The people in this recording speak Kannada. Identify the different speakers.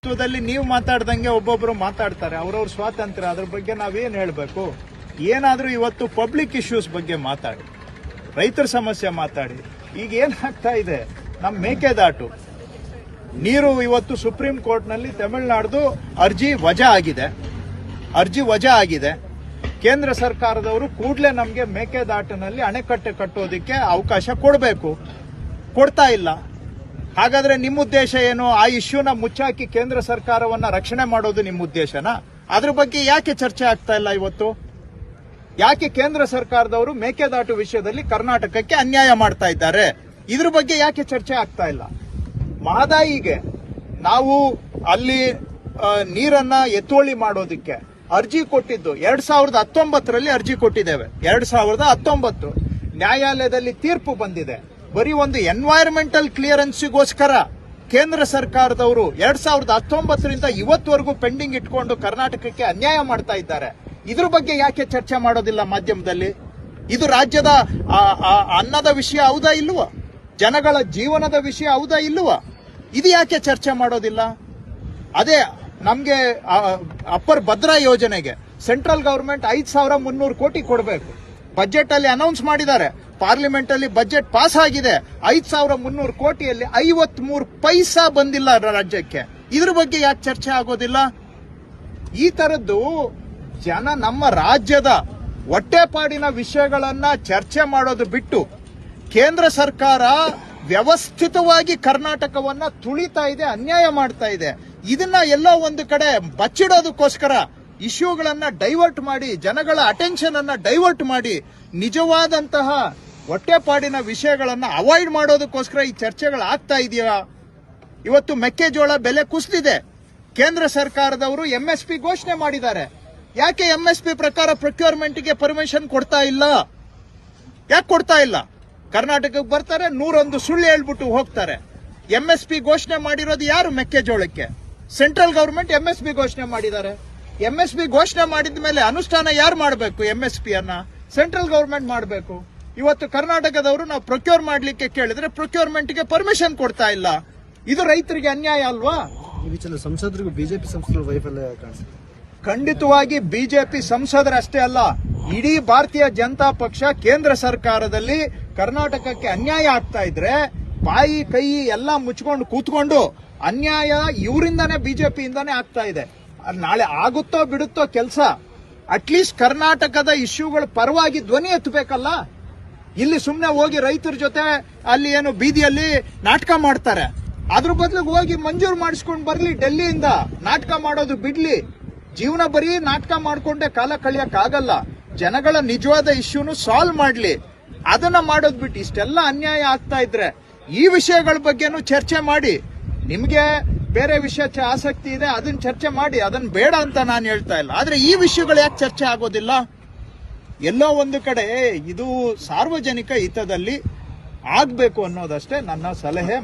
Speaker 1: ಪ್ರಜಾಪ್ರಭುತ್ವದಲ್ಲಿ ನೀವು ಮಾತಾಡ್ದಂಗೆ ಒಬ್ಬೊಬ್ರು ಮಾತಾಡ್ತಾರೆ, ಅವ್ರವ್ರ ಸ್ವಾತಂತ್ರ್ಯ, ಅದ್ರ ಬಗ್ಗೆ ನಾವೇನ್ ಹೇಳ್ಬೇಕು? ಏನಾದ್ರೂ ಇವತ್ತು ಪಬ್ಲಿಕ್ ಇಶ್ಯೂಸ್ ಬಗ್ಗೆ ಮಾತಾಡಿ, ರೈತರ ಸಮಸ್ಯೆ ಮಾತಾಡಿ. ಈಗ ಏನಾಗ್ತಾ ಇದೆ, ನಮ್ಮ ಮೇಕೆದಾಟು ನೀರು ಇವತ್ತು ಸುಪ್ರೀಂ ಕೋರ್ಟ್ನಲ್ಲಿ ತಮಿಳುನಾಡ್ದು ಅರ್ಜಿ ವಜಾ ಆಗಿದೆ. ಕೇಂದ್ರ ಸರ್ಕಾರದವರು ಕೂಡಲೇ ನಮಗೆ ಮೇಕೆದಾಟಿನಲ್ಲಿ ಅಣೆಕಟ್ಟೆ ಕಟ್ಟೋದಕ್ಕೆ ಅವಕಾಶ ಕೊಡ್ತಾ ಇಲ್ಲ. ಹಾಗಾದ್ರೆ ನಿಮ್ಮ ಉದ್ದೇಶ ಏನು? ಆ ಇಶ್ಯೂನ ಮುಚ್ಚಾಕಿ ಕೇಂದ್ರ ಸರ್ಕಾರವನ್ನ ರಕ್ಷಣೆ ಮಾಡೋದು ನಿಮ್ಮ ಉದ್ದೇಶನಾ? ಅದ್ರ ಬಗ್ಗೆ ಯಾಕೆ ಚರ್ಚೆ ಆಗ್ತಾ ಇಲ್ಲ ಇವತ್ತು? ಯಾಕೆ ಕೇಂದ್ರ ಸರ್ಕಾರದವರು ಮೇಕೆದಾಟು ವಿಷಯದಲ್ಲಿ ಕರ್ನಾಟಕಕ್ಕೆ ಅನ್ಯಾಯ ಮಾಡ್ತಾ ಇದ್ದಾರೆ? ಇದ್ರ ಬಗ್ಗೆ ಯಾಕೆ ಚರ್ಚೆ ಆಗ್ತಾ ಇಲ್ಲ? ಮಹದಾಯಿಗೆ ನಾವು ಅಲ್ಲಿ ನೀರನ್ನ ಎತ್ತುವಳಿ ಮಾಡೋದಕ್ಕೆ ಅರ್ಜಿ ಕೊಟ್ಟಿದ್ದು 2019ರಲ್ಲಿ ಅರ್ಜಿ ಕೊಟ್ಟಿದ್ದೇವೆ. 2019 ನ್ಯಾಯಾಲಯದಲ್ಲಿ ತೀರ್ಪು ಬಂದಿದೆ. ಬರೀ ಒಂದು ಎನ್ವೈರನ್ಮೆಂಟಲ್ ಕ್ಲಿಯರೆನ್ಸ್ಗೋಸ್ಕರ ಕೇಂದ್ರ ಸರ್ಕಾರದವರು 2019ರಿಂದ ಇವತ್ತವರೆಗೂ ಪೆಂಡಿಂಗ್ ಇಟ್ಕೊಂಡು ಕರ್ನಾಟಕಕ್ಕೆ ಅನ್ಯಾಯ ಮಾಡ್ತಾ ಇದ್ದಾರೆ. ಇದ್ರ ಬಗ್ಗೆ ಯಾಕೆ ಚರ್ಚೆ ಮಾಡೋದಿಲ್ಲ ಮಾಧ್ಯಮದಲ್ಲಿ? ಇದು ರಾಜ್ಯದ ಅನ್ನದ ವಿಷಯ ಹೌದಾ ಇಲ್ವಾ? ಜನಗಳ ಜೀವನದ ವಿಷಯ ಹೌದಾ ಇಲ್ವಾ? ಇದು ಯಾಕೆ ಚರ್ಚೆ ಮಾಡೋದಿಲ್ಲ? ಅದೇ ನಮ್ಗೆ ಅಪ್ಪರ್ ಭದ್ರಾ ಯೋಜನೆಗೆ ಸೆಂಟ್ರಲ್ ಗವರ್ಮೆಂಟ್ 5,300 ಕೋಟಿ ಕೊಡಬೇಕು. ಬಜೆಟ್ ಅಲ್ಲಿ ಅನೌನ್ಸ್ ಮಾಡಿದ್ದಾರೆ, ಪಾರ್ಲಿಮೆಂಟ್ ಅಲ್ಲಿ ಬಜೆಟ್ ಪಾಸ್ ಆಗಿದೆ. 5,300 ಕೋಟಿಯಲ್ಲಿ 53 ಪೈಸಾ ಬಂದಿಲ್ಲ ರಾಜ್ಯಕ್ಕೆ. ಇದ್ರ ಬಗ್ಗೆ ಯಾಕೆ ಚರ್ಚೆ ಆಗೋದಿಲ್ಲ? ಈ ತರದ್ದು ನಮ್ಮ ರಾಜ್ಯದ ಹೊಟ್ಟೆಪಾಡಿನ ವಿಷಯಗಳನ್ನ ಚರ್ಚೆ ಮಾಡೋದು ಬಿಟ್ಟು ಕೇಂದ್ರ ಸರ್ಕಾರ ವ್ಯವಸ್ಥಿತವಾಗಿ ಕರ್ನಾಟಕವನ್ನ ತುಳಿತಾ ಇದೆ, ಅನ್ಯಾಯ ಮಾಡ್ತಾ ಇದೆ. ಇದನ್ನ ಎಲ್ಲೋ ಒಂದು ಕಡೆ ಬಚ್ಚಿಡೋದಕ್ಕೋಸ್ಕರ ಇಶ್ಯೂಗಳನ್ನ ಡೈವರ್ಟ್ ಮಾಡಿ, ಜನಗಳ ಅಟೆನ್ಷನ್ ಅನ್ನ ಡೈವರ್ಟ್ ಮಾಡಿ, ನಿಜವಾದಂತಹ ಹೊಟ್ಟೆಪಾಡಿನ ವಿಷಯಗಳನ್ನ ಅವಾಯ್ಡ್ ಮಾಡೋದಕ್ಕೋಸ್ಕರ ಈ ಚರ್ಚೆಗಳು ಆಗ್ತಾ ಇದೆಯಾ? ಇವತ್ತು ಮೆಕ್ಕೆಜೋಳ ಬೆಲೆ ಕುಸಿದಿದೆ. ಕೇಂದ್ರ ಸರ್ಕಾರದವರು MSP ಘೋಷಣೆ ಮಾಡಿದ್ದಾರೆ. ಯಾಕೆ MSP ಪ್ರಕಾರ ಪ್ರೊಕ್ಯೂರ್ಮೆಂಟ್ಗೆ ಪರ್ಮಿಷನ್ ಕೊಡ್ತಾ ಇಲ್ಲ? ಯಾಕೆ ಕೊಡ್ತಾ ಇಲ್ಲ? ಕರ್ನಾಟಕಕ್ಕೆ ಬರ್ತಾರೆ, 101 ಸುಳ್ಳು ಹೇಳ್ಬಿಟ್ಟು ಹೋಗ್ತಾರೆ. MSP ಘೋಷಣೆ ಮಾಡಿರೋದು ಯಾರು? ಮೆಕ್ಕೆಜೋಳಕ್ಕೆ ಸೆಂಟ್ರಲ್ ಗವರ್ಮೆಂಟ್ MSP ಘೋಷಣೆ ಮಾಡಿದ್ದಾರೆ. MSP ಘೋಷಣೆ ಮಾಡಿದ ಮೇಲೆ ಅನುಷ್ಠಾನ ಯಾರು ಮಾಡಬೇಕು? MSP ಅನ್ನ ಸೆಂಟ್ರಲ್ ಗವರ್ಮೆಂಟ್ ಮಾಡಬೇಕು. ಇವತ್ತು ಕರ್ನಾಟಕದವರು ನಾವು ಪ್ರೊಕ್ಯೂರ್ ಮಾಡ್ಲಿಕ್ಕೆ ಕೇಳಿದ್ರೆ ಪ್ರೊಕ್ಯೂರ್ಮೆಂಟ್ಗೆ ಪರ್ಮಿಷನ್ ಕೊಡ್ತಾ ಇಲ್ಲ. ಇದು ರೈತರಿಗೆ ಅನ್ಯಾಯ ಅಲ್ವಾ?
Speaker 2: ಸಂಸದರಿಗೂ ಬಿಜೆಪಿ ಸಂಸದರು ವೈಫಲ್ಯ ಕಾಣಿಸುತ್ತೆ.
Speaker 1: ಖಂಡಿತವಾಗಿ ಬಿಜೆಪಿ ಸಂಸದರಷ್ಟೇ ಅಲ್ಲ, ಇಡೀ ಭಾರತೀಯ ಜನತಾ ಪಕ್ಷ ಕೇಂದ್ರ ಸರ್ಕಾರದಲ್ಲಿ ಕರ್ನಾಟಕಕ್ಕೆ ಅನ್ಯಾಯ ಆಗ್ತಾ ಇದ್ರೆ ಬಾಯಿ ಕೈ ಎಲ್ಲ ಮುಚ್ಕೊಂಡು ಕೂತ್ಕೊಂಡು ಅನ್ಯಾಯ ಇವರಿಂದಾನೇ ಬಿಜೆಪಿಯಿಂದಾನೇ ಆಗ್ತಾ ಇದೆ. ನಾಳೆ ಆಗುತ್ತೋ ಬಿಡುತ್ತೋ ಕೆಲಸ, ಅಟ್ಲೀಸ್ಟ್ ಕರ್ನಾಟಕದ ಇಶ್ಯೂಗಳ ಪರವಾಗಿ ಧ್ವನಿ ಎತ್ತಬೇಕಲ್ಲ. ಇಲ್ಲಿ ಸುಮ್ಮನೆ ಹೋಗಿ ರೈತರ ಜೊತೆ ಅಲ್ಲಿ ಏನು ಬೀದಿಯಲ್ಲಿ ನಾಟಕ ಮಾಡ್ತಾರೆ. ಅದ್ರ ಬದಲಿಗೆ ಹೋಗಿ ಮಂಜೂರು ಮಾಡಿಸ್ಕೊಂಡು ಬರ್ಲಿ, ಡೆಲ್ಲಿಯಿಂದ ನಾಟಕ ಮಾಡೋದು ಬಿಡ್ಲಿ. ಜೀವನ ಬರೀ ನಾಟಕ ಮಾಡ್ಕೊಂಡೆ ಕಾಲ ಕಳಿಯಕ್ಕಾಗಲ್ಲ. ಜನಗಳ ನಿಜವಾದ ಇಶ್ಯೂನು ಸಾಲ್ವ್ ಮಾಡ್ಲಿ. ಅದನ್ನ ಮಾಡೋದ್ ಬಿಟ್ಟು ಇಷ್ಟೆಲ್ಲ ಅನ್ಯಾಯ ಆಗ್ತಾ ಇದ್ರೆ ಈ ವಿಷಯಗಳ ಬಗ್ಗೆನೂ ಚರ್ಚೆ ಮಾಡಿ. ನಿಮ್ಗೆ ಬೇರೆ ವಿಷಯ ಆಸಕ್ತಿ ಇದೆ, ಅದನ್ನ ಚರ್ಚೆ ಮಾಡಿ, ಅದನ್ನ ಬೇಡ ಅಂತ ನಾನು ಹೇಳ್ತಾ ಇಲ್ಲ. ಆದ್ರೆ ಈ ವಿಷಯಗಳು ಯಾಕೆ ಚರ್ಚೆ ಆಗೋದಿಲ್ಲ? ಎಲ್ಲೋ ಒಂದು ಕಡೆ ಇದು ಸಾರ್ವಜನಿಕ ಹಿತದಲ್ಲಿ ಆಗ್ಬೇಕು ಅನ್ನೋದಷ್ಟೇ ನನ್ನ ಸಲಹೆ.